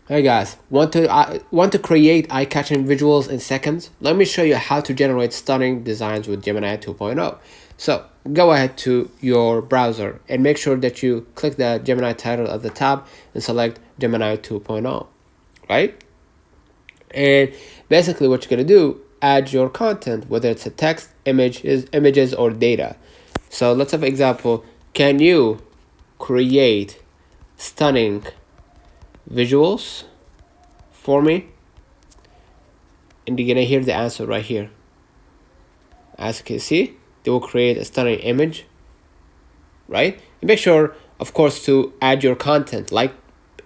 Hey guys, want to create eye-catching visuals in seconds? Let me show you how to generate stunning designs with Gemini 2.0. So go ahead to your browser and make sure that you click the Gemini title at the top and select Gemini 2.0, right? And basically what you're gonna do, add your content, whether it's a text, images or data. So let's have an example. Can you create stunning visuals for me? And you're gonna hear the answer right here. As you can see, they will create a stunning image, right? And make sure, of course, to add your content. Like,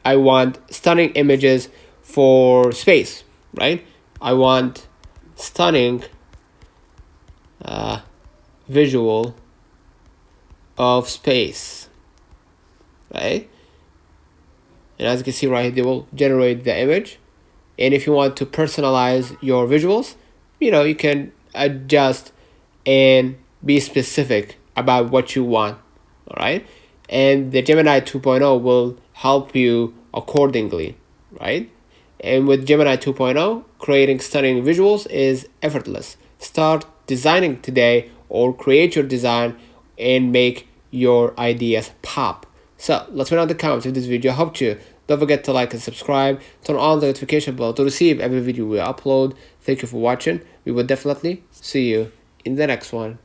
I want stunning images for space, right? I want stunning visual of space, right? And as you can see right here, they will generate the image. And if you want to personalize your visuals, you can adjust and be specific about what you want, all right? And the Gemini 2.0 will help you accordingly, right? And with Gemini 2.0, creating stunning visuals is effortless. Start designing today or create your design and make your ideas pop. So let's know in the comments if this video helped you. Don't forget to like and subscribe. Turn on the notification bell to receive every video we upload. Thank you for watching. We will definitely see you in the next one.